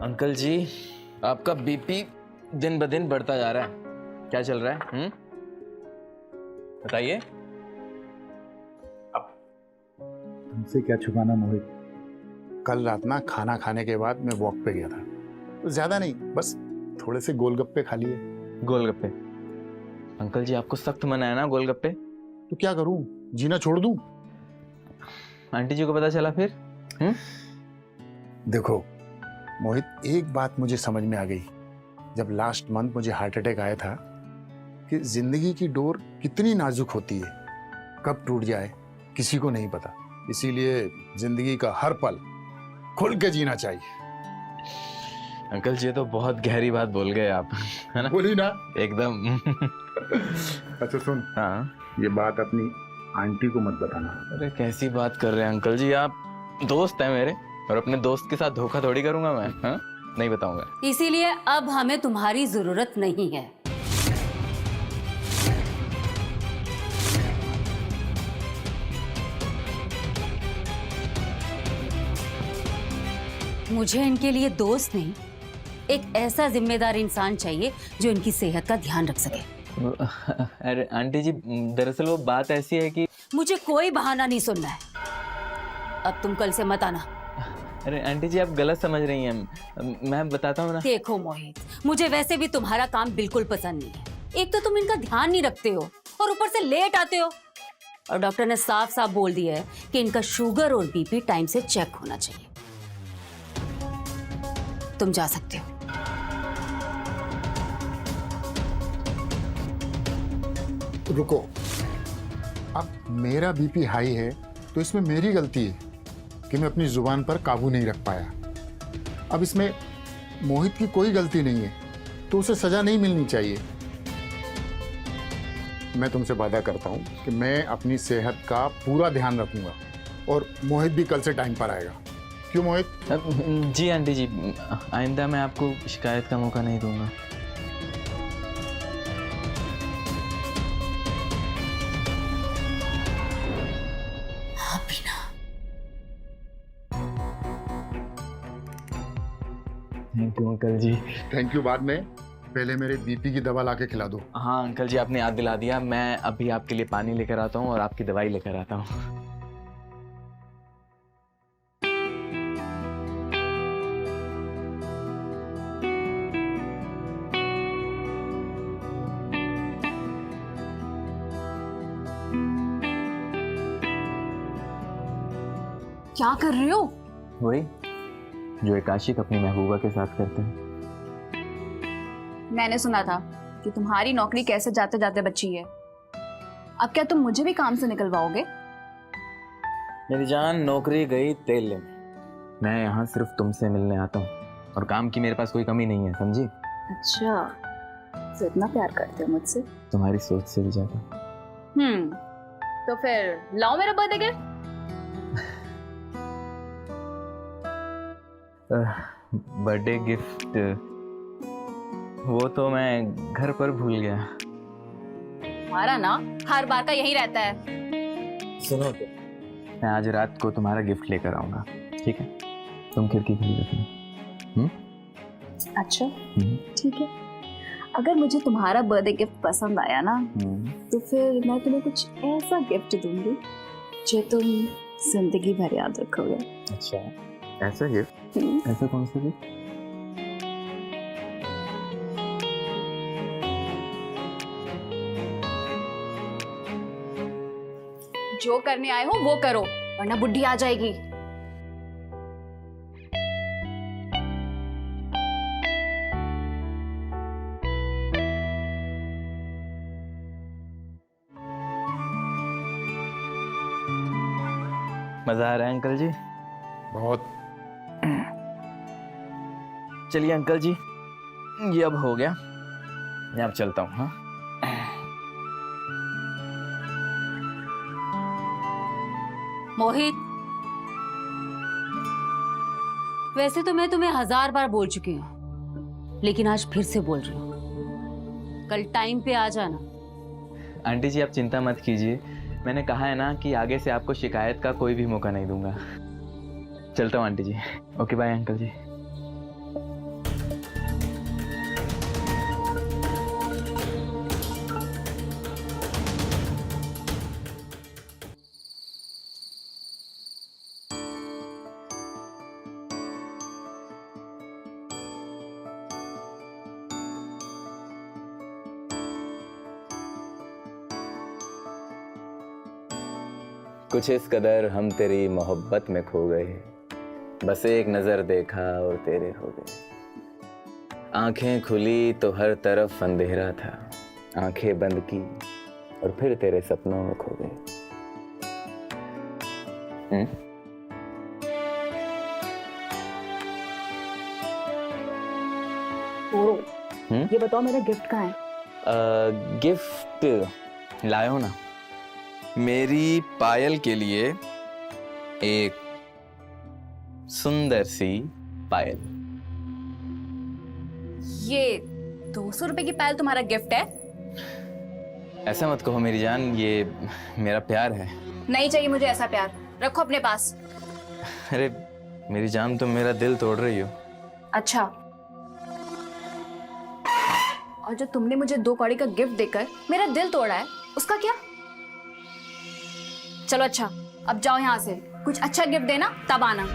Uncle जी, आपका BP दिन ब दिन बढ़ता जा रहा है। क्या चल रहा है? बताइए। तुमसे क्या छुपाना मोहित। कल रात ना खाना खाने के बाद मैं वॉक पे गया था, तो ज्यादा नहीं, बस थोड़े से गोलगप्पे खा लिए। गोलगप्पे? अंकल जी, आपको सख्त मना है ना गोलगप्पे? तो क्या करूं, जीना छोड़ दूं? आंटी जी को पता चला फिर? देखो मोहित, एक बात मुझे समझ में आ गई जब लास्ट मंथ मुझे हार्ट अटैक आया था, कि जिंदगी की डोर कितनी नाजुक होती है, कब टूट जाए किसी को नहीं पता। इसीलिए जिंदगी का हर पल खुल के जीना चाहिए। अंकल जी, ये तो बहुत गहरी बात बोल गए आप, है ना? बोली ना एकदम। अच्छा सुन, हाँ। ये बात अपनी आंटी को मत बताना। अरे कैसी बात कर रहे हैं अंकल जी, आप दोस्त हैं मेरे, और अपने दोस्त के साथ धोखा थोड़ी करूंगा मैं। हाँ, नहीं बताऊंगा। इसीलिए अब हमें तुम्हारी जरूरत नहीं है। मुझे इनके लिए दोस्त नहीं, एक ऐसा जिम्मेदार इंसान चाहिए जो इनकी सेहत का ध्यान रख सके। अरे आंटी जी, दरअसल वो बात ऐसी है कि मुझे कोई बहाना नहीं सुनना है। अब तुम कल से मत आना। अरे आंटी जी, आप गलत समझ रही हैं। मैं बताता हूँ ना। देखो मोहित, मुझे वैसे भी तुम्हारा काम बिल्कुल पसंद नहीं है। एक तो तुम इनका ध्यान नहीं रखते हो और ऊपर से लेट आते हो। और डॉक्टर ने साफ साफ बोल दिया है कि इनका शुगर और बीपी टाइम से चेक होना चाहिए। तुम जा सकते हो। रुको, अब मेरा बीपी हाई है तो इसमें मेरी गलती है कि मैं अपनी जुबान पर काबू नहीं रख पाया। अब इसमें मोहित की कोई गलती नहीं है, तो उसे सजा नहीं मिलनी चाहिए। मैं तुमसे वादा करता हूं कि मैं अपनी सेहत का पूरा ध्यान रखूंगा और मोहित भी कल से टाइम पर आएगा। क्यों मोहित? जी आंटी जी, आइंदा मैं आपको शिकायत का मौका नहीं दूंगा। Thank you uncle ji. Thank you बाद में, पहले मेरे बीपी की दवा लाके खिला दो। हाँ अंकल जी, आपने याद दिला दिया। मैं अभी आपके लिए पानी लेकर आता हूँ और आपकी दवाई लेकर आता हूँ। क्या कर रहे हो? वही जो एक आशिक अपनी महबूबा के साथ करते हैं। मैंने सुना था कि तुम्हारी नौकरी कैसे जाते जाते बची है। अब क्या तुम मुझे भी काम से निकलवाओगे? मेरी जान, नौकरी गई तेल लेने। मैं यहाँ सिर्फ तुमसे मिलने आता हूँ, और काम की मेरे पास कोई कमी नहीं है, समझी? अच्छा, तो इतना प्यार करते हो मुझसे? तुम्हारी सोच से भी ज्यादा। तो फिर लाओ मेरा बर्थडे गिफ्ट। बर्थडे गिफ्ट वो तो मैं घर पर भूल गया। तुम्हारा ना हर बार का यही रहता है। सुनो तो, मैं आज रात को तुम्हारा गिफ्ट लेकर आऊंगा, ठीक है? तुम खिड़की खुली रखना। अच्छा ठीक है। अगर मुझे तुम्हारा बर्थडे गिफ्ट पसंद आया ना, तो फिर मैं तुम्हें कुछ ऐसा गिफ्ट दूंगी जो तुम जिंदगी भर याद रखोगे। अच्छा, ऐसा गिफ्ट? ऐसा कौन सा गिफ्ट? जो करने आए हो वो करो, वरना बुढ़ी आ जाएगी। मजा आ रहा है अंकल जी? बहुत। चलिए अंकल जी, ये अब हो गया, मैं अब चलता हूँ। हाँ, मोहित, वैसे तो मैं तुम्हें 1000 बार बोल चुकी हूँ, लेकिन आज फिर से बोल रही हूँ, कल टाइम पे आ जाना। आंटी जी आप चिंता मत कीजिए, मैंने कहा है ना कि आगे से आपको शिकायत का कोई भी मौका नहीं दूंगा। चलता हूँ आंटी जी। ओके बाय अंकल जी। कुछ इस कदर हम तेरी मोहब्बत में खो गए, बस एक नजर देखा और तेरे हो गए। आंखें खुली तो हर तरफ अंधेरा था, आंखें बंद की और फिर तेरे सपनों में खो गए। ये बताओ मेरा गिफ्ट कहाँ है? गिफ्ट लाए हो ना, मेरी पायल के लिए एक सुंदर सी पायल। ये 200 रुपए की पायल तुम्हारा गिफ्ट है? ऐसा मत कहो मेरी जान, ये मेरा प्यार है। नहीं चाहिए मुझे ऐसा प्यार, रखो अपने पास। अरे मेरी जान, तुम मेरा दिल तोड़ रही हो। अच्छा, और जो तुमने मुझे 2 कौड़ी का गिफ्ट देकर मेरा दिल तोड़ा है, उसका क्या? चलो अच्छा, अब जाओ यहाँ से, कुछ अच्छा गिफ्ट देना तब आना।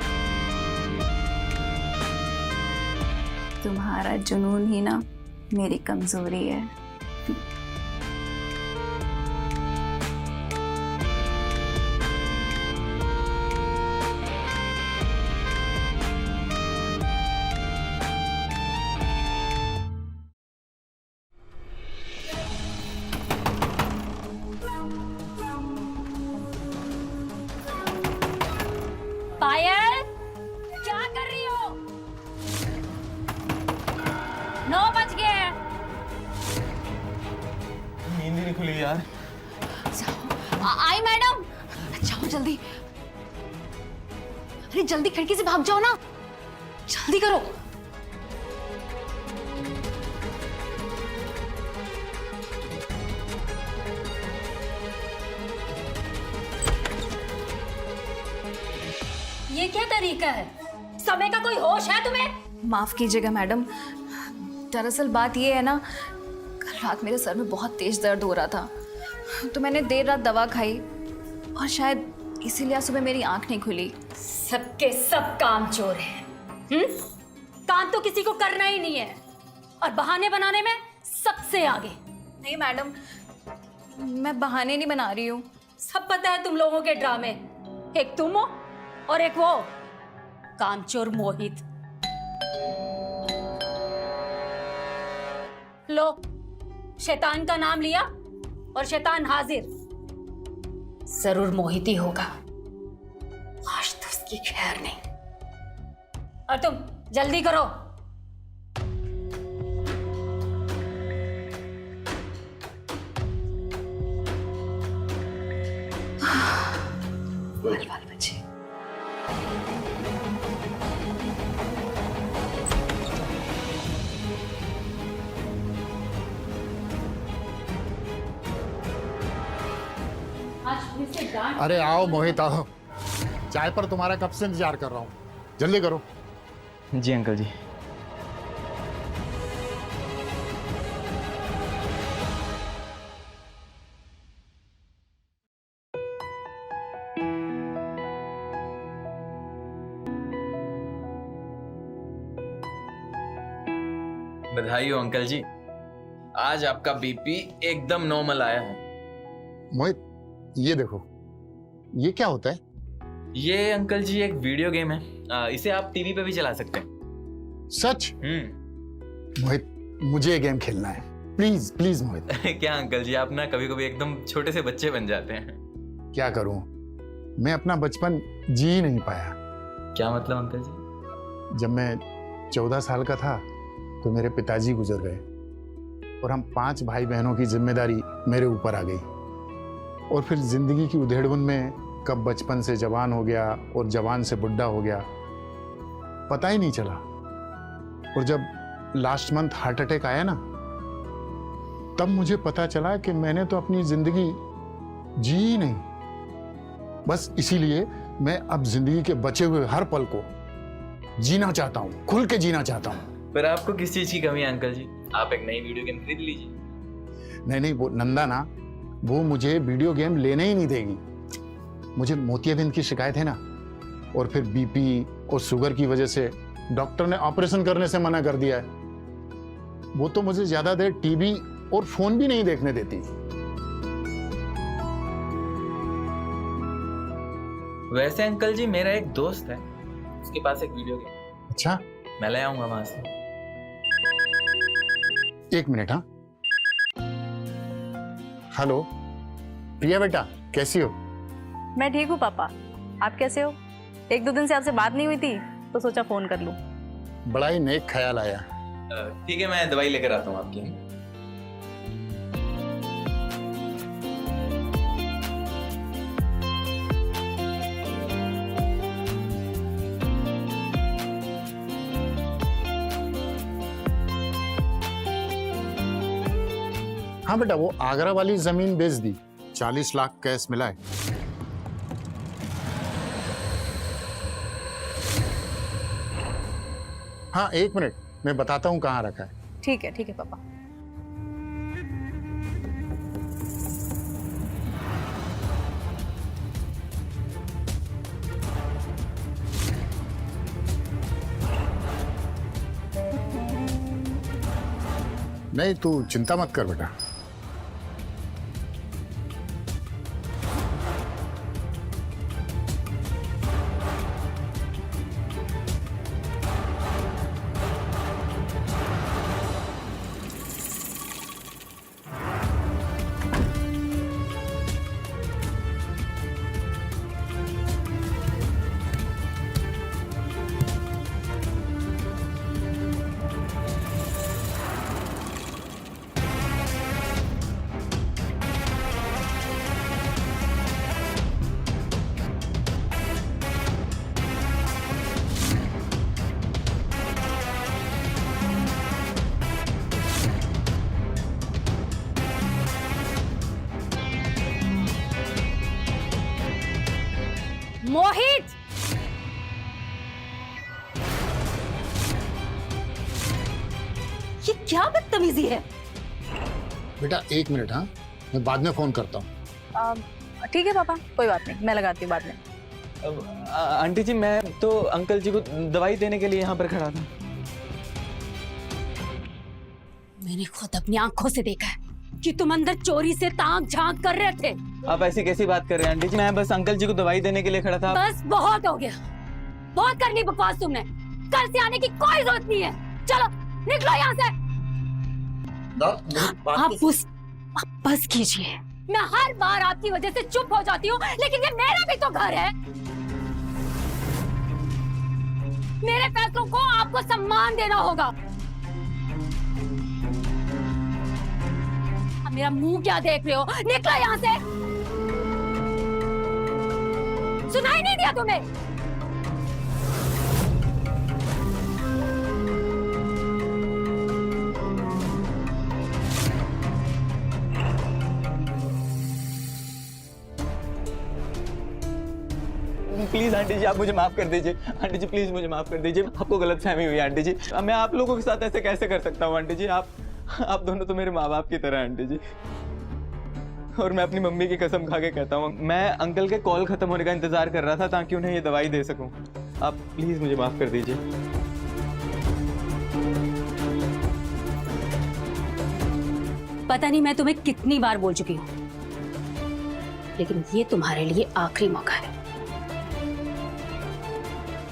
तुम्हारा जुनून ही ना मेरी कमजोरी है। पायल, क्या कर रही हो? 9 बज गए हैं। नींद ही नहीं खुली यार। आई मैडम, जाओ जल्दी। अरे जल्दी खिड़की से भाग जाओ ना, जल्दी करो। ये क्या तरीका है? समय का कोई होश है तुम्हें? माफ कीजिएगा मैडम, दरअसल बात ये है ना, कल रात मेरे सर में बहुत तेज दर्द हो रहा था, तो मैंने देर रात दवा खाई और शायद इसीलिए सुबह मेरी आंख नहीं खुली। सबके सब काम चोर हैं। काम तो किसी को करना ही नहीं है और बहाने बनाने में सबसे आगे। नहीं मैडम, मैं बहाने नहीं बना रही हूँ। सब पता है तुम लोगों के ड्रामे, एक तुम हो और एक वो कामचोर मोहित। लो, शैतान का नाम लिया और शैतान हाजिर। जरूर मोहित ही होगा, आज तो उसकी खैर नहीं। और तुम जल्दी करो। बाल बचे। अरे आओ मोहित आओ, चाय पर तुम्हारा कब से इंतजार कर रहा हूँ, जल्दी करो। जी अंकल जी। बधाई हो अंकल जी, आज आपका बीपी एकदम नॉर्मल आया है। मोहित ये देखो, ये क्या होता है? ये अंकल जी एक वीडियो गेम है, इसे आप टीवी पे भी चला सकते हैं। सच? मोहित मुझे ये गेम खेलना है, प्लीज प्लीज मोहित। क्या अंकल जी, आप ना कभी कभी एकदम छोटे से बच्चे बन जाते हैं। क्या करूं, मैं अपना बचपन जी ही नहीं पाया। क्या मतलब अंकल जी? जब मैं 14 साल का था तो मेरे पिताजी गुजर गए और हम 5 भाई बहनों की जिम्मेदारी मेरे ऊपर आ गई। और फिर जिंदगी की उधेड़बुन में कब बचपन से जवान हो गया और जवान से बुढ़ा हो गया, पता ही नहीं चला। और जब लास्ट मंथ हार्ट अटैक आया ना, तब मुझे पता चला कि मैंने तो अपनी जिंदगी जी ही नहीं। बस इसीलिए मैं अब जिंदगी के बचे हुए हर पल को जीना चाहता हूँ, खुल के जीना चाहता हूँ। पर आपको किस चीज की कमी है अंकल जी? आप एक नई वीडियो गेम खरीद लीजिए। नहीं, वो नंदा ना, वो मुझे वीडियो गेम लेने ही नहीं देगी। मुझे मोतियाबिंद की शिकायत है ना, और फिर बीपी और शुगर की वजह से डॉक्टर ने ऑपरेशन करने से मना कर दिया है। वो तो मुझे ज्यादा देर टीवी और फोन भी नहीं देखने देती। वैसे अंकल जी, मेरा एक दोस्त है, उसके पास एक वीडियो गेम। अच्छा, मैं ले आऊंगा वहां से। एक मिनट। हाँ, हेलो प्रिया बेटा, कैसी हो? मैं ठीक हूँ पापा, आप कैसे हो? एक दो दिन से आपसे बात नहीं हुई थी तो सोचा फोन कर लूं। बड़ा ही नेक ख्याल आया। ठीक है, मैं दवाई लेकर आता हूँ आपकी। हाँ बेटा, वो आगरा वाली जमीन बेच दी, 40 लाख कैश मिला है। हाँ, एक मिनट, मैं बताता हूँ कहाँ रखा है। ठीक है पापा। नहीं, तू चिंता मत कर बेटा। मोहित, ये क्या बदतमीजी है? बेटा एक मिनट, हाँ, मैं बाद में फोन करता हूँ। ठीक है पापा, कोई बात नहीं, मैं लगाती हूँ बाद में। आंटी जी, मैं तो अंकल जी को दवाई देने के लिए यहाँ पर खड़ा था। मैंने खुद अपनी आंखों से देखा है कि तुम अंदर चोरी से ताक झांक कर रहे थे। आप ऐसी कैसी बात कर रहे हैं आंटी जी? मैं बस अंकल जी को दवाई देने के लिए खड़ा था। बस बहुत हो गया, बहुत करनी बकवास तुमने। कल से आने की कोई जरूरत नहीं है। चलो निकलो यहाँ से। आप बस कीजिए। मैं हर बार आपकी वजह से चुप हो जाती हूँ, लेकिन ये मेरा भी तो घर है। मेरे फैसलों को आपको सम्मान देना होगा। अब मेरा मुंह क्या देख रहे हो? निकलो यहाँ से। सुनाई नहीं दिया तुम्हें? प्लीज आंटी जी, आप मुझे माफ कर दीजिए। आंटी जी प्लीज मुझे माफ कर दीजिए। आपको गलतफहमी हुई आंटी जी। मैं आप लोगों के साथ ऐसे कैसे कर सकता हूँ आंटी जी? आप दोनों तो मेरे माँ बाप की तरह आंटी जी। और मैं अपनी मम्मी की कसम खा के कहता हूँ, मैं अंकल के कॉल खत्म होने का इंतजार कर रहा था ताकि उन्हें ये दवाई दे सकूं। आप प्लीज मुझे माफ कर दीजिए। पता नहीं मैं तुम्हें कितनी बार बोल चुकी हूँ, लेकिन ये तुम्हारे लिए आखिरी मौका है।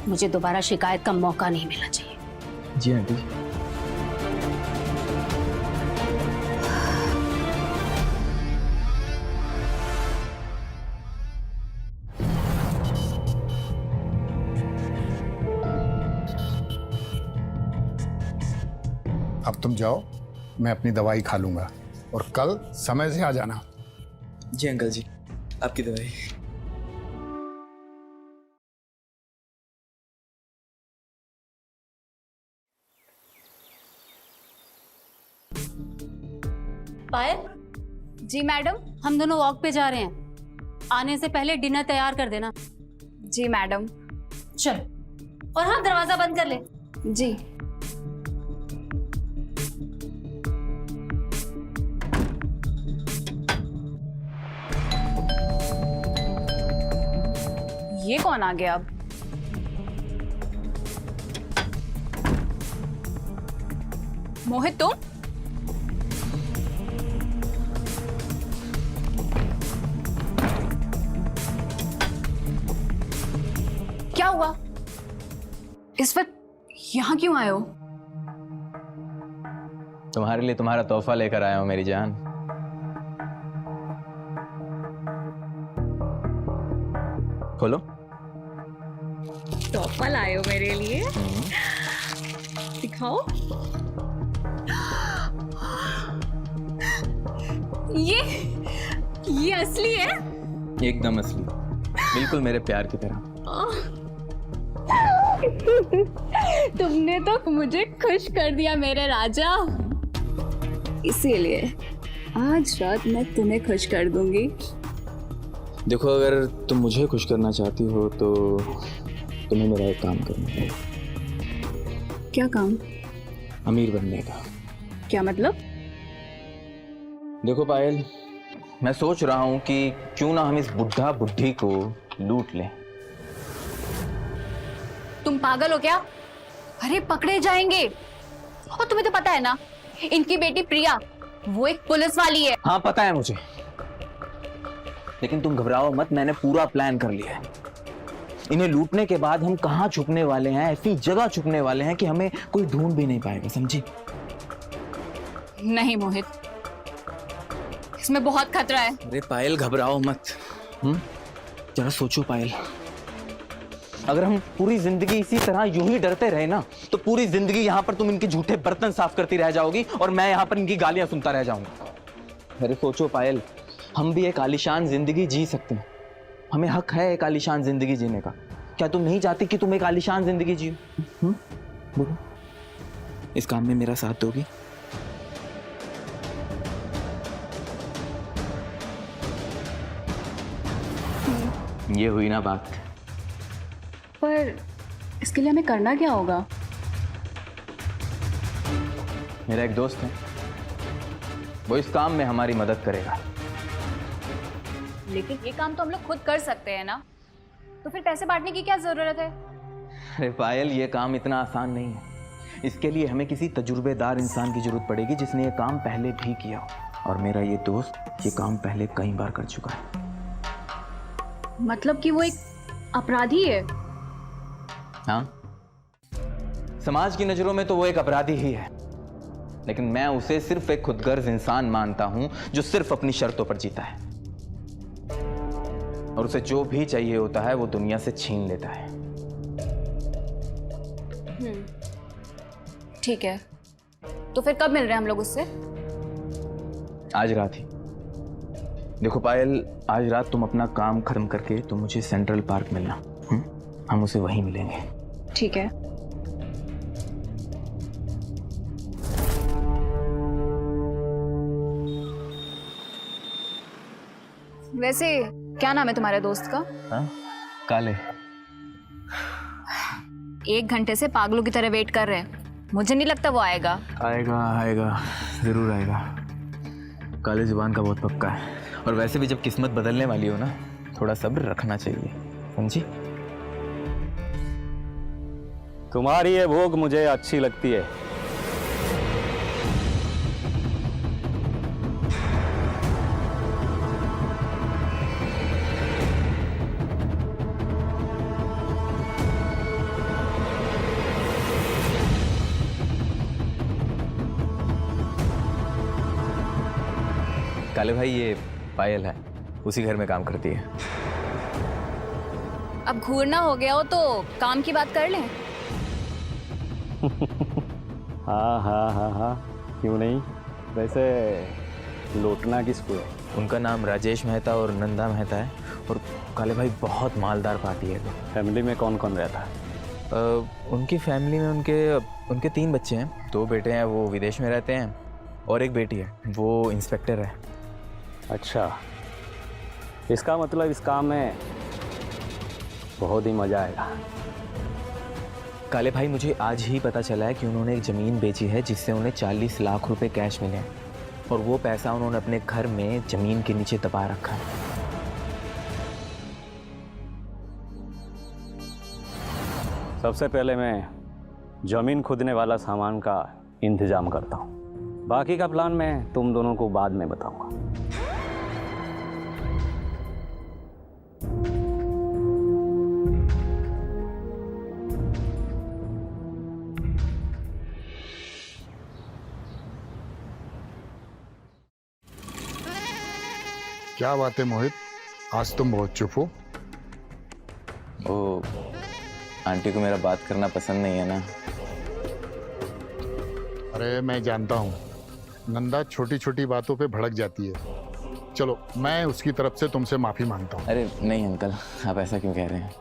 मुझे दोबारा शिकायत का मौका नहीं मिलना चाहिए। जी आंटी जी। अब तुम जाओ, मैं अपनी दवाई खा लूंगा और कल समय से आ जाना। जी अंकल जी, आपकी दवाई। पायल जी मैडम। हम दोनों वॉक पे जा रहे हैं, आने से पहले डिनर तैयार कर देना। जी मैडम। चल, और हाँ, दरवाजा बंद कर ले। जी। ये कौन आ गया अब? मोहित तुम? क्या हुआ? इस वक्त यहाँ क्यों आए हो? तुम्हारे लिए तुम्हारा तोहफा लेकर आया हूं मेरी जान। खोलो। तोहफा लाए हो मेरे लिए? दिखाओ। ये असली है? एकदम असली, बिल्कुल मेरे प्यार की तरह। तुमने तो मुझे खुश कर दिया मेरे राजा। इसीलिए आज रात मैं तुम्हें खुश कर दूंगी। देखो, अगर तुम मुझे खुश करना चाहती हो तो तुम्हें मेरा एक काम करना है। क्या काम? अमीर बनने का। क्या मतलब? देखो पायल, मैं सोच रहा हूं कि क्यों ना हम इस बुढ़ा बुढ़ी को लूट लें। तुम पागल हो क्या? अरे पकड़े जाएंगे। और तुम्हें तो पता है ना, इनकी बेटी प्रिया वो एक पुलिस वाली है। हाँ पता है मुझे, लेकिन तुम घबराओ मत, मैंने पूरा प्लान कर लिया है। इन्हें लूटने के बाद हम कहाँ छुपने वाले हैं, ऐसी जगह छुपने वाले हैं कि हमें कोई ढूंढ भी नहीं पाएगा, समझी? नहीं मोहित, इसमें बहुत खतरा है। अरे पायल घबराओ मत। जरा सोचो पायल, अगर हम पूरी जिंदगी इसी तरह यूं ही डरते रहे ना, तो पूरी जिंदगी यहाँ पर तुम इनके झूठे बर्तन साफ करती रह जाओगी और मैं यहाँ पर इनकी गालियां सुनता रह जाऊंगा। अरे सोचो पायल, हम भी एक आलीशान जिंदगी जी सकते हैं। हमें हक है एक आलीशान जिंदगी जीने का। क्या तुम नहीं चाहती कि तुम एक आलीशान जिंदगी जियो? बोलो, इस काम में मेरा साथ दोगी? ये हुई ना बात। पर इसके लिए हमें करना क्या होगा? मेरा एक दोस्त है, वो इस काम में हमारी मदद करेगा। लेकिन ये काम तो हम लोग खुद कर सकते हैं ना, तो फिर पैसे बांटने की क्या जरूरत है? अरे पायल, ये काम इतना आसान नहीं है। इसके लिए हमें किसी तजुर्बेदार इंसान की जरूरत पड़ेगी जिसने ये काम पहले भी किया हो। और मेरा ये दोस्त ये काम पहले कई बार कर चुका है। मतलब कि वो एक अपराधी है? हाँ, समाज की नजरों में तो वो एक अपराधी ही है, लेकिन मैं उसे सिर्फ एक खुदगर्ज इंसान मानता हूं जो सिर्फ अपनी शर्तों पर जीता है, और उसे जो भी चाहिए होता है वो दुनिया से छीन लेता है। ठीक है, तो फिर कब मिल रहे हैं हम लोग उससे? आज रात ही। देखो पायल, आज रात तुम अपना काम खत्म करके तुम मुझे सेंट्रल पार्क मिलना। हम उसे वहीं मिलेंगे। ठीक है। वैसे क्या नाम है तुम्हारे दोस्त का? हाँ? काले। 1 घंटे से पागलों की तरह वेट कर रहे हैं, मुझे नहीं लगता वो आएगा। आएगा आएगा, जरूर आएगा। काले जुबान का बहुत पक्का है, और वैसे भी जब किस्मत बदलने वाली हो ना, थोड़ा सब्र रखना चाहिए, समझी? तुम्हारी ये भोग मुझे अच्छी लगती है। काले भाई, ये पायल है, उसी घर में काम करती है। अब घूरना हो गया हो तो काम की बात कर लें। हाँ हाँ हाँ हाँ, क्यों नहीं। वैसे लौटना किसको है? उनका नाम राजेश मेहता और नंदा मेहता है, और काले भाई बहुत मालदार पार्टी है। फैमिली में कौन कौन रहता है? उनकी फैमिली में उनके 3 बच्चे हैं। 2 बेटे हैं, वो विदेश में रहते हैं, और एक बेटी है, वो इंस्पेक्टर है। अच्छा, इसका मतलब इस काम में बहुत ही मज़ा आएगा। काले भाई, मुझे आज ही पता चला है कि उन्होंने एक ज़मीन बेची है जिससे उन्हें 40 लाख रुपए कैश मिले हैं, और वो पैसा उन्होंने अपने घर में ज़मीन के नीचे दबा रखा है। सबसे पहले मैं ज़मीन खोदने वाला सामान का इंतज़ाम करता हूँ, बाकी का प्लान मैं तुम दोनों को बाद में बताऊंगा। क्या बात है मोहित, आज तुम बहुत चुप हो। वो आंटी को मेरा बात करना पसंद नहीं है ना। अरे मैं जानता हूँ, नंदा छोटी छोटी बातों पे भड़क जाती है। चलो मैं उसकी तरफ से तुमसे माफ़ी मांगता हूँ। अरे नहीं अंकल, आप ऐसा क्यों कह रहे हैं?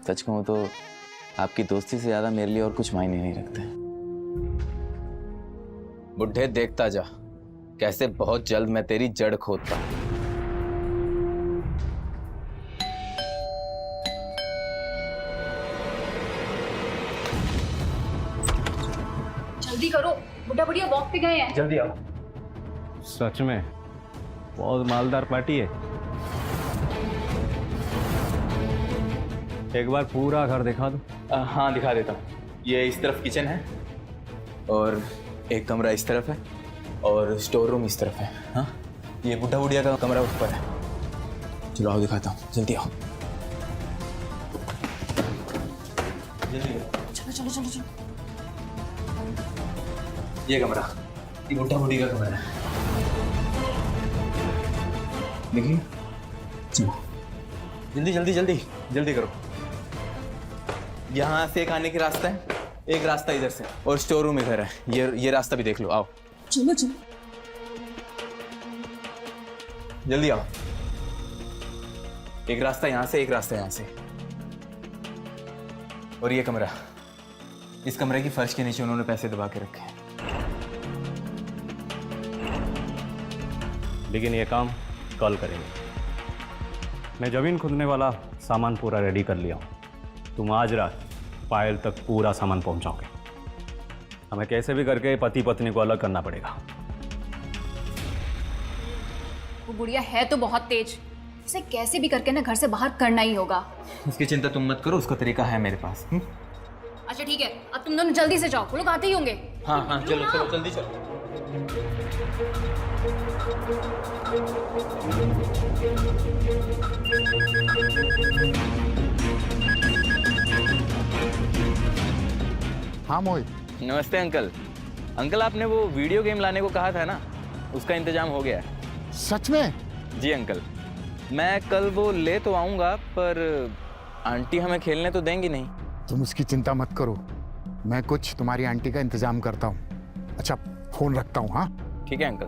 सच कहूँ तो आपकी दोस्ती से ज़्यादा मेरे लिए और कुछ मायने नहीं रखते। बुढ़े देखता जा कैसे बहुत जल्द मैं तेरी जड़ खोदता हूँ। जल्दी करो, बुढ़ा बुढ़िया वॉक पे गए हैं। जल्दी आओ। सच में बहुत मालदार पार्टी है। एक बार पूरा घर दिखा दो। हाँ दिखा देता हूँ। ये इस तरफ किचन है, और एक कमरा इस तरफ है, और स्टोर रूम इस तरफ है। हाँ, ये बुढ़ा बुढ़िया का कमरा ऊपर है। चलो आओ दिखाता हूँ, जल्दी आओ। जल्दी आओ। चलो चलो चलो चलो। ये कमरा, ये बुढ़ा बुढ़ी का कमरा है। देखिए, चलो जल्दी जल्दी जल्दी जल्दी करो। यहाँ से एक आने की रास्ता है, एक रास्ता इधर से, और स्टोर रूम इधर है। ये रास्ता भी देख लो, आओ चलो चलो। जल्दी आओ। एक रास्ता यहाँ से, एक रास्ता यहाँ से, और ये कमरा। इस कमरे की फर्श के नीचे उन्होंने पैसे दबा के रखे हैं। लेकिन ये काम कल करेंगे। मैं ज़मीन खोदने वाला सामान पूरा रेडी कर लिया हूँ। तुम आज रात पायल तक पूरा सामान पहुँचाओगे। हमें कैसे भी करके पति पत्नी को अलग करना पड़ेगा। वो बुढ़िया है तो बहुत तेज, उसे कैसे भी करके ना घर से बाहर करना ही होगा। उसकी चिंता तुम मत करो, उसका तरीका है मेरे पास। अच्छा ठीक है, अब तुम दोनों जल्दी से जाओ, वो लोग आते ही होंगे। हाँ हाँ, चलो चलो जल्दी चलो। हाँ मोहित। नमस्ते अंकल। अंकल, आपने वो वीडियो गेम लाने को कहा था ना, उसका इंतजाम हो गया है। सच में? जी अंकल, मैं कल वो ले तो आऊँगा, पर आंटी हमें खेलने तो देंगी नहीं। तुम उसकी चिंता मत करो, मैं कुछ तुम्हारी आंटी का इंतजाम करता हूँ। अच्छा फोन रखता हूँ। हाँ ठीक है अंकल।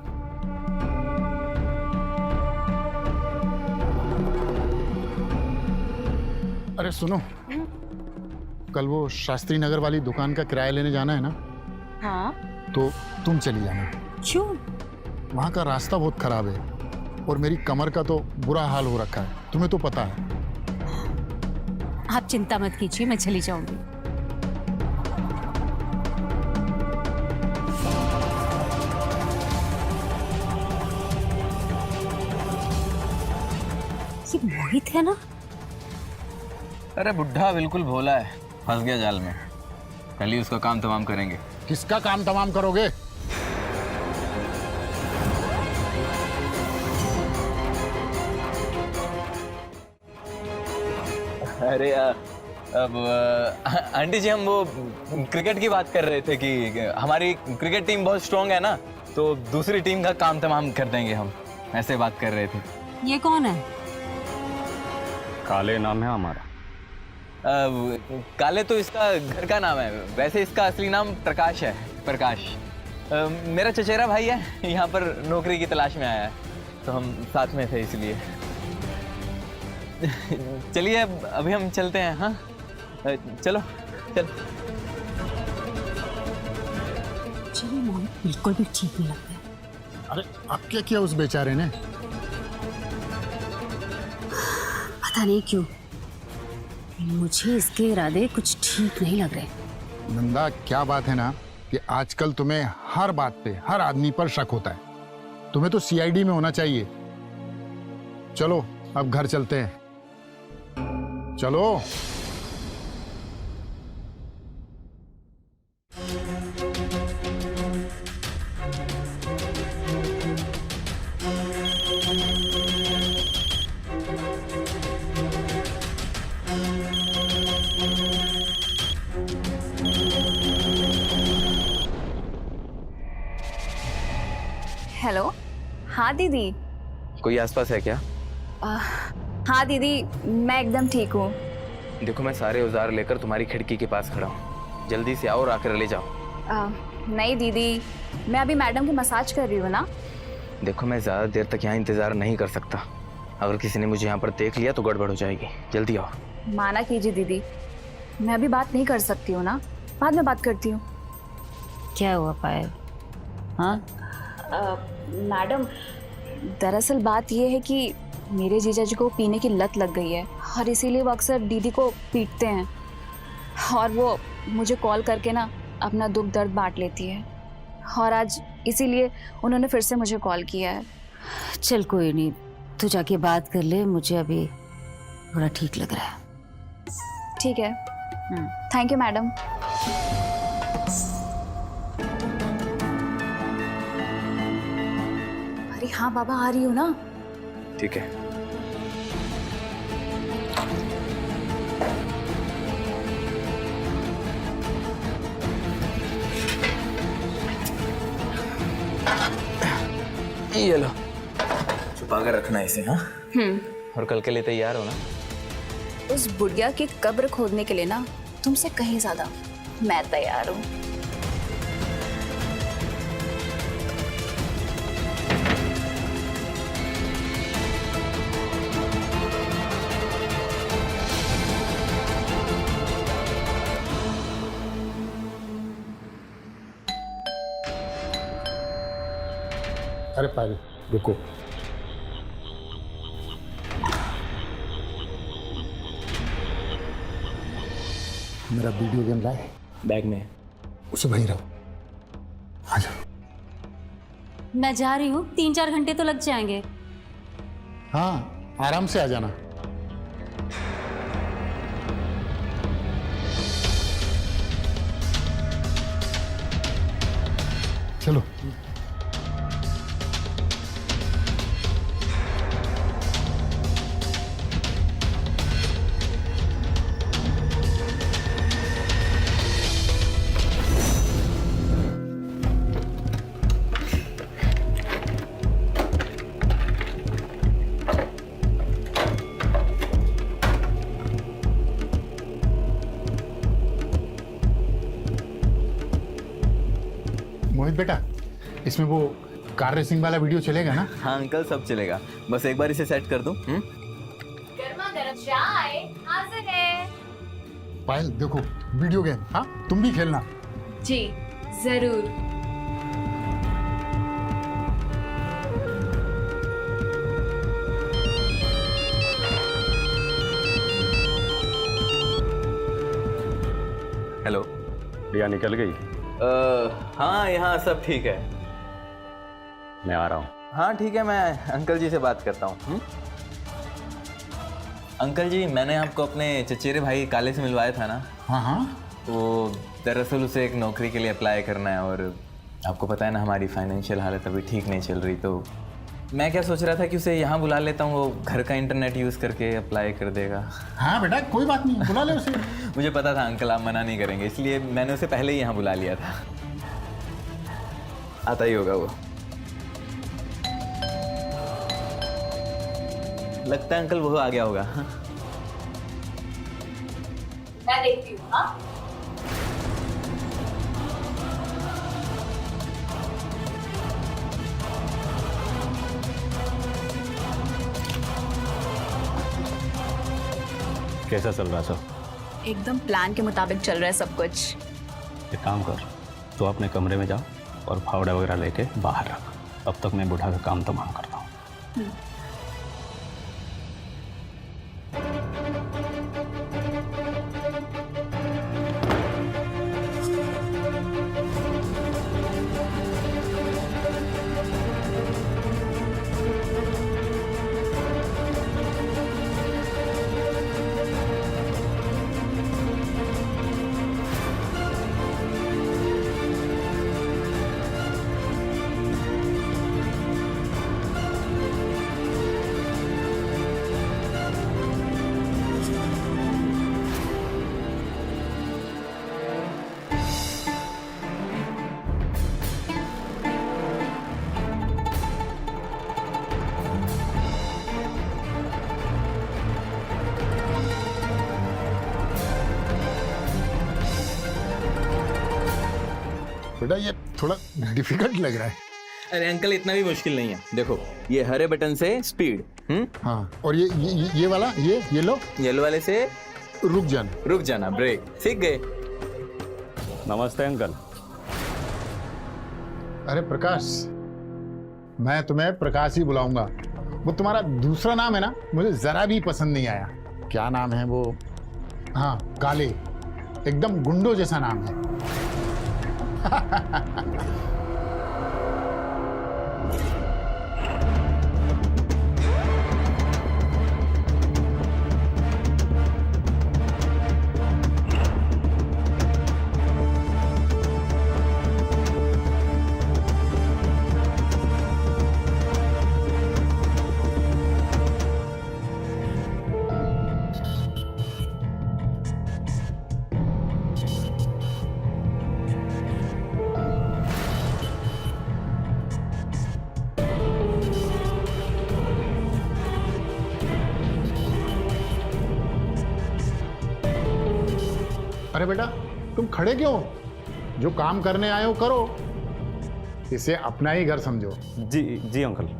अरे सुनो, कल वो शास्त्री नगर वाली दुकान का किराया लेने जाना है ना? हाँ। तो तुम चली जाना। क्यों? वहाँ का रास्ता बहुत खराब है, और मेरी कमर का तो बुरा हाल हो रखा है, तुम्हें तो पता है। आप चिंता मत कीजिए, मैं चली जाऊंगी। ये मोहित है ना? अरे बुढ़ा बिल्कुल भोला है, फंस गया जाल में। कल ही उसका काम तमाम करेंगे। किसका काम तमाम करोगे? अरे अब आंटी जी, हम वो क्रिकेट की बात कर रहे थे कि हमारी क्रिकेट टीम बहुत स्ट्रांग है ना, तो दूसरी टीम का काम तमाम कर देंगे हम, ऐसे बात कर रहे थे। ये कौन है? काले नाम है हमारा। काले तो इसका घर का नाम है, वैसे इसका असली नाम प्रकाश है। प्रकाश मेरा चचेरा भाई है, यहाँ पर नौकरी की तलाश में आया है, तो हम साथ में थे इसलिए। चलिए अभी हम चलते हैं। हाँ चलो चल। चलिए, मोहित बिल्कुल भी ठीक नहीं लगता है। अरे अब क्या किया उस बेचारे ने? पता नहीं क्यों मुझे इसके इरादे कुछ ठीक नहीं लग रहे। नंदा, क्या बात है ना कि आजकल तुम्हें हर बात पे, हर आदमी पर शक होता है। तुम्हें तो सीआईडी में होना चाहिए। चलो अब घर चलते हैं, चलो। हेलो। हाँ दीदी। कोई आसपास है क्या? हाँ दीदी, मैं एकदम ठीक हूँ। देखो, मैं सारे औजार लेकर तुम्हारी खिड़की के पास खड़ा हूँ। जल्दी से आओ और आकर ले जाओ। नहीं दीदी, मैं अभी मैडम की मसाज कर रही हूँ ना। देखो, मैं ज़्यादा देर तक यहाँ इंतज़ार नहीं कर सकता। अगर किसी ने मुझे यहाँ पर देख लिया तो गड़बड़ हो जाएगी। जल्दी आओ। माना कीजिए दीदी, मैं अभी बात नहीं कर सकती हूँ ना, बाद में बात करती हूँ। क्या हुआ पायल? हाँ, मैडम, दरअसल बात यह है कि मेरे जीजा जी को पीने की लत लग गई है और इसीलिए वो अक्सर दीदी को पीटते हैं और वो मुझे कॉल करके ना अपना दुख दर्द बांट लेती है और आज इसीलिए उन्होंने फिर से मुझे कॉल किया है। चल कोई नहीं, तू जाके बात कर ले, मुझे अभी थोड़ा ठीक लग रहा है। ठीक है, थैंक यू मैडम। अरे हाँ बाबा, आ रही हूँ ना। ठीक है। ये लो, छुपा कर रखना इसे। हाँ, और कल के लिए तैयार हो ना? उस बुढ़िया की कब्र खोदने के लिए ना तुमसे कहीं ज्यादा मैं तैयार हूँ। अरे पायल, रुको। मेरा वीडियो गेम लाए? बैग में। उसे वहीं रहो। आ जाओ। मैं जा रही हूँ, 3-4 घंटे तो लग जाएंगे। हाँ, आराम से आ जाना। चलो। मोहित बेटा, इसमें वो कार रेसिंग वाला वीडियो चलेगा ना? हाँ अंकल, सब चलेगा। बस एक बार इसे सेट कर दूं। गर्मा गर्म चाय हाजिर है। पायल देखो, वीडियो गेम। हाँ, तुम भी खेलना। जी जरूर। हेलो। रिया निकल गई? हाँ, यहाँ सब ठीक है। मैं आ रहा हूँ। हाँ ठीक है, मैं अंकल जी से बात करता हूँ। अंकल जी, मैंने आपको अपने चचेरे भाई काले से मिलवाया था ना? हाँ हाँ। वो दरअसल उसे एक नौकरी के लिए अप्लाई करना है और आपको पता है ना हमारी फाइनेंशियल हालत अभी ठीक नहीं चल रही, तो मैं क्या सोच रहा था कि उसे यहाँ बुला लेता हूँ, वो घर का इंटरनेट यूज़ करके अप्लाई कर देगा। हाँ बेटा, कोई बात नहीं, बुला ले उसे। मुझे पता था अंकल आप मना नहीं करेंगे, इसलिए मैंने उसे पहले ही यहाँ बुला लिया था। आता ही होगा वो। लगता है अंकल वो आ गया होगा। मैं देखती हूँ। हाँ, कैसा चल रहा सब? एकदम प्लान के मुताबिक चल रहा है सब कुछ। एक काम कर, तो अपने कमरे में जा और फावड़ा वगैरह लेके बाहर रख। अब तक मैं बूढ़ा का काम तमाम करता हूँ। बेटा ये थोड़ा डिफिकल्ट लग रहा है। अरे अंकल इतना भी मुश्किल नहीं है, देखो ये हरे बटन से स्पीड, हाँ, और ये वाला ये लो, येलो वाले से रुक जाना, ब्रेक। सीख गए। नमस्ते अंकल। अरे प्रकाश, मैं तुम्हें प्रकाश ही बुलाऊंगा। वो तुम्हारा दूसरा नाम है ना, मुझे जरा भी पसंद नहीं आया। क्या नाम है वो? हाँ, काले, एकदम गुंडो जैसा नाम है। अरे बेटा, तुम खड़े क्यों? जो काम करने आए हो करो, इसे अपना ही घर समझो। जी जी अंकल।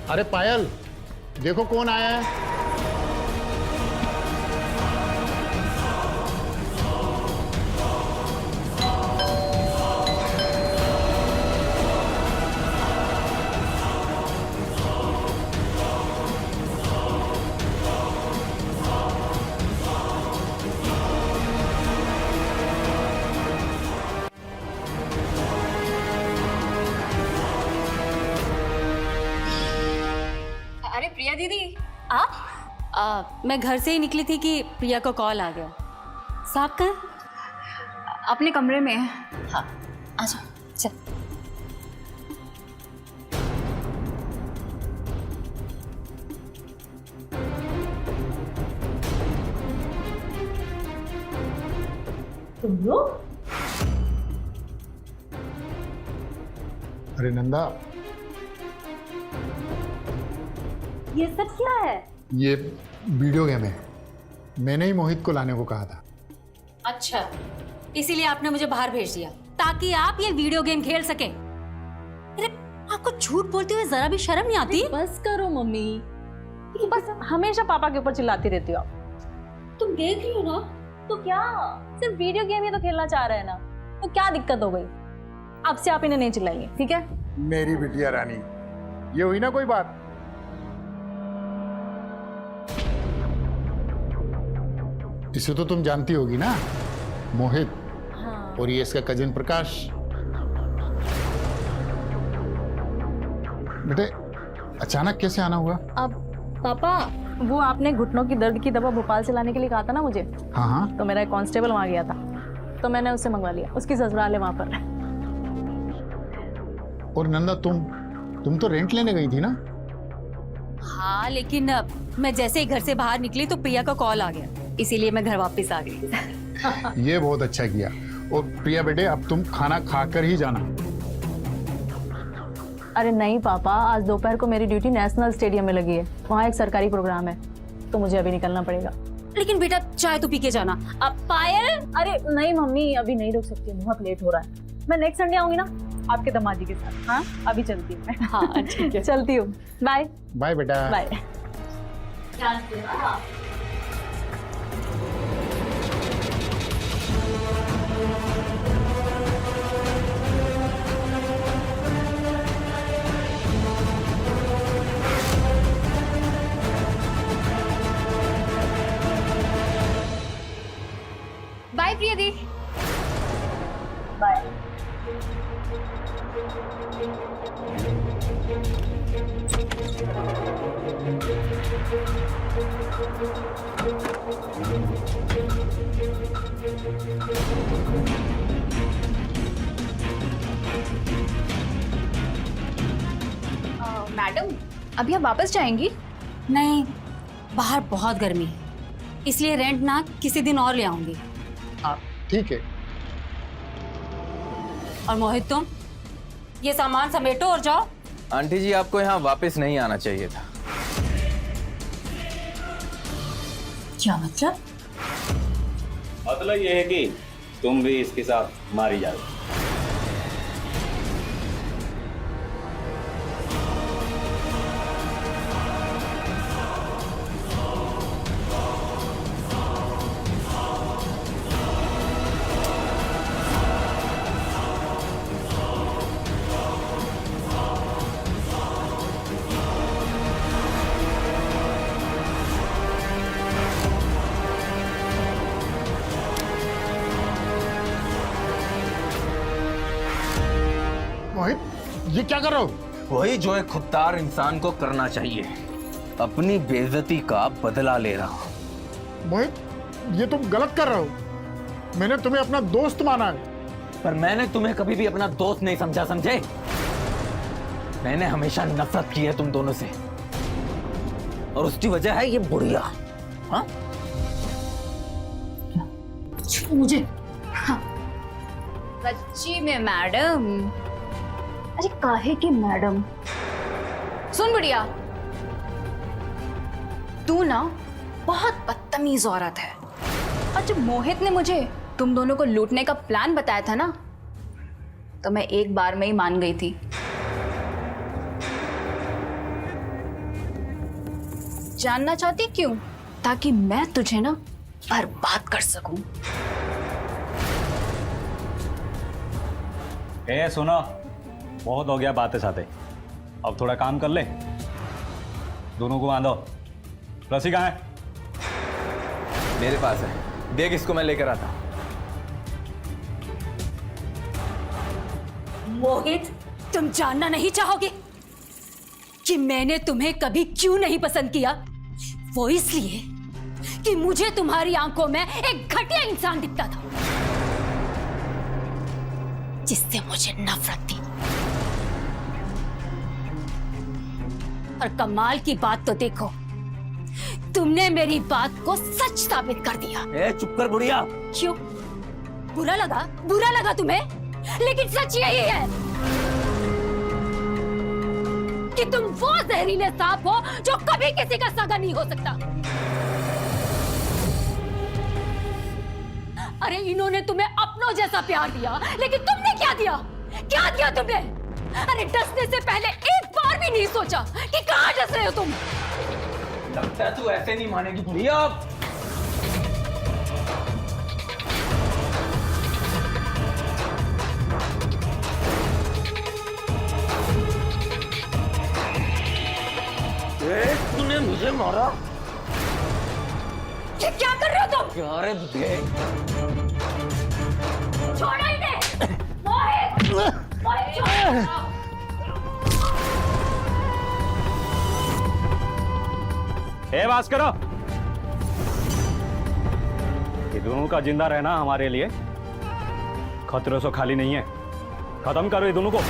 अरे पायल, देखो कौन आया है। अरे प्रिया दीदी, आप? मैं घर से ही निकली थी कि प्रिया का कॉल आ गया। साहब कहाँ है? अपने कमरे में है। हाँ, आ जाओ, चल। तुम लोग? अरे नंदा, ये सब क्या है? ये वीडियो गेम है। मैंने ही मोहित को लाने को कहा था। अच्छा, इसीलिए आपने मुझे बाहर भेज दिया ताकि आप ये वीडियो गेम खेल सके। अरे आपको झूठ बोलते हुए जरा भी शर्म नहीं आती? बस करो मम्मी, बस हमेशा पापा के ऊपर चिल्लाती रहती हो आप। तुम देख रही हो ना? तो क्या, सिर्फ वीडियो गेम ही तो खेलना चाह रहे हैं ना, तो क्या दिक्कत हो गई? अब से आप इन्हें नहीं चिल्लाएंगे, ठीक है? मेरी बिटिया रानी, ये हुई ना कोई बात। इसे तो तुम जानती होगी ना, मोहित। हाँ। और ये इसका कजिन प्रकाश। बेटे, अचानक कैसे आना हुआ? अब पापा, वो आपने घुटनों की दर्द की दवा भोपाल से लाने के लिए कहा था ना मुझे। हाँ हाँ। तो मेरा एक कांस्टेबल वहाँ गया था, तो मैंने उससे मंगवा लिया। उसकी ससुराल है वहाँ पर। और नंदा, तुम तो रेंट लेने गई थी ना? हाँ, लेकिन मैं जैसे ही घर से बाहर निकली तो प्रिया का कॉल आ गया, इसीलिए मैं घर वापस आ गई। ये बहुत अच्छा किया। और प्रिया बेटे, अब तुम खाना खाकर ही जाना। अरे नहीं पापा, आज दोपहर को मेरी ड्यूटी नेशनल स्टेडियम में लगी है, वहाँ एक सरकारी प्रोग्राम है, तो मुझे अभी निकलना पड़ेगा। लेकिन बेटा, चाय तो पी के जाना। अब पायल। अरे नहीं मम्मी, अभी नहीं रुक सकती, बहुत लेट हो रहा है। मैं नेक्स्ट संडे आऊंगी ना आपके दामाजी के साथ। हाँ, अभी चलती हूँ मैं। हाँ ठीक है, चलती हूँ। बाय बाय बेटा। बाय। बाय प्रिया दी। बाय। मैडम अभी आप वापस जाएंगी? नहीं, बाहर बहुत गर्मी है, इसलिए रेंट ना किसी दिन और ले आऊंगी। ठीक है। और मोहित तुम ये सामान समेटो और जाओ। आंटी जी, आपको यहाँ वापस नहीं आना चाहिए था। क्या मतलब? मतलब ये है कि तुम भी इसके साथ मारी जाओ। मोहित, ये क्या कर रहे हो? वही जो एक खुददार इंसान को करना चाहिए, अपनी बेइज्जती का बदला ले रहा हूँ। मोहित, ये तुम गलत कर रहे हो। मैंने तुम्हें अपना दोस्त माना है। पर मैंने तुम्हें कभी भी अपना दोस्त नहीं समझा, समझे? मैंने हमेशा नफरत की है तुम दोनों से, और उसकी वजह है ये बुढ़िया। हाँ? मुझे सच्ची में मैडम? अरे काहे की मैडम? सुन बुढ़िया, तू ना बहुत बदतमीज औरत है। और जब मोहित ने मुझे तुम दोनों को लूटने का प्लान बताया था ना, तो मैं एक बार में ही मान गई थी। जानना चाहती क्यों? ताकि मैं तुझे ना बर्बाद कर सकूं। ए सुनो, बहुत हो गया बातें साथे, अब थोड़ा काम कर ले। दोनों को बांधो। रस्सी कहाँ है? मेरे पास है, देख इसको मैं लेकर आता हूँ। मोहित, तुम जानना नहीं चाहोगे कि मैंने तुम्हें कभी क्यों नहीं पसंद किया? वो इसलिए कि मुझे तुम्हारी आंखों में एक घटिया इंसान दिखता था, जिससे मुझे नफरत थी। और कमाल की बात तो देखो, तुमने मेरी बात को सच साबित कर दिया। ए, चुप कर बुढ़िया। क्यों? बुरा लगा तुम्हें? लेकिन सच यही है कि तुम वो जहरीले सांप हो जो कभी किसी का सगा नहीं हो सकता। अरे इन्होंने तुम्हें अपनों जैसा प्यार दिया, लेकिन तुमने क्या दिया? क्या दिया तुमने? अरे डसने से पहले एक बार भी नहीं सोचा कि कहां डस रहे हो तुम? लगता है तू ऐसे नहीं मानेगी बुढ़िया। तूने मुझे मारा? ये क्या कर रहे हो तुम? क्या रे बुढ़िया? छोड़ो इन्हें! मोहित! मोहित छोड़ो! ए बात करो। ये दोनों का जिंदा रहना हमारे लिए खतरों से खाली नहीं है। खत्म करो ये दोनों को।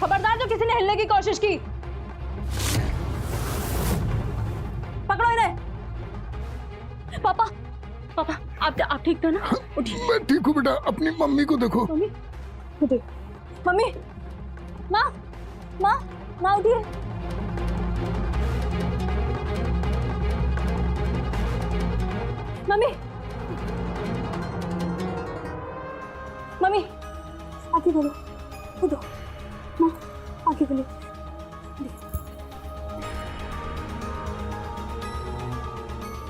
खबरदार जो किसी ने हिलने की कोशिश की, पकड़ो इन्हें। पापा, पापा आप ठीक थे ना? उठिए। मैं ठीक हूँ बेटा, अपनी मम्मी को देखो। मम्मी, उठिए। मम्मी, माँ, माँ, माँ उठिए। मम्मी मम्मी आगे बोलो, कूदो माँ, आगे बोलो।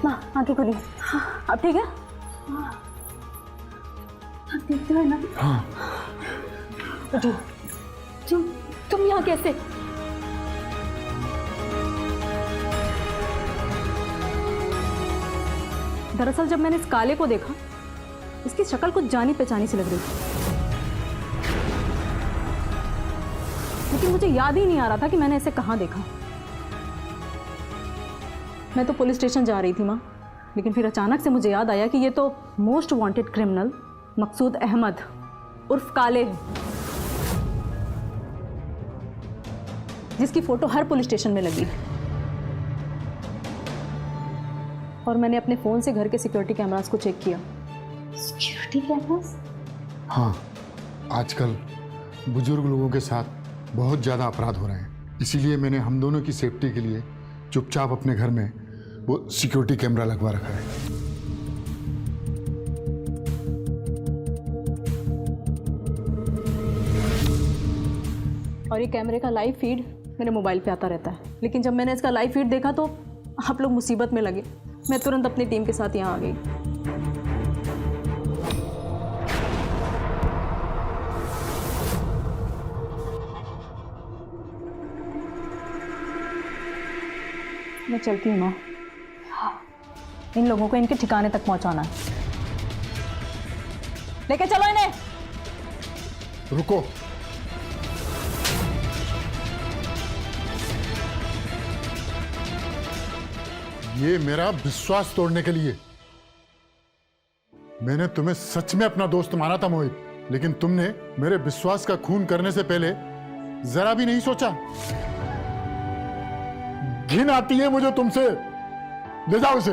माँ आगे खोलिए। हाँ अब ठीक है? हाँ आप देखते हो ना? हाँ। तुम यहाँ कैसे? दरअसल जब मैंने इस काले को देखा, इसकी शक्ल कुछ जानी पहचानी सी लग रही थी, लेकिन मुझे याद ही नहीं आ रहा था कि मैंने इसे कहाँ देखा। मैं तो पुलिस स्टेशन जा रही थी माँ, लेकिन फिर अचानक से मुझे याद आया कि ये तो मोस्ट वांटेड क्रिमिनल मकसूद अहमद उर्फ काले है, जिसकी फोटो हर पुलिस स्टेशन में लगी है। और मैंने अपने फ़ोन से घर के सिक्योरिटी कैमरास को चेक किया। Security cameras? हाँ, आजकल बुजुर्ग लोगों के साथ बहुत ज़्यादा अपराध हो रहे हैं, इसीलिए मैंने हम दोनों की सेफ्टी के लिए चुपचाप अपने घर में वो सिक्योरिटी कैमरा लगवा रखा है। और ये कैमरे का लाइव फीड मेरे मोबाइल पे आता रहता है, लेकिन जब मैंने इसका लाइव फीड देखा तो आप लोग मुसीबत में लगे। मैं तुरंत अपनी टीम के साथ यहाँ आ गई। मैं चलती हूँ माँ, इन लोगों को इनके ठिकाने तक पहुँचाना है। लेके चलो इन्हें। रुको, ये मेरा विश्वास तोड़ने के लिए। मैंने तुम्हें सच में अपना दोस्त माना था मोहित, लेकिन तुमने मेरे विश्वास का खून करने से पहले जरा भी नहीं सोचा। घिन आती है मुझे तुमसे। ले जाओ इसे।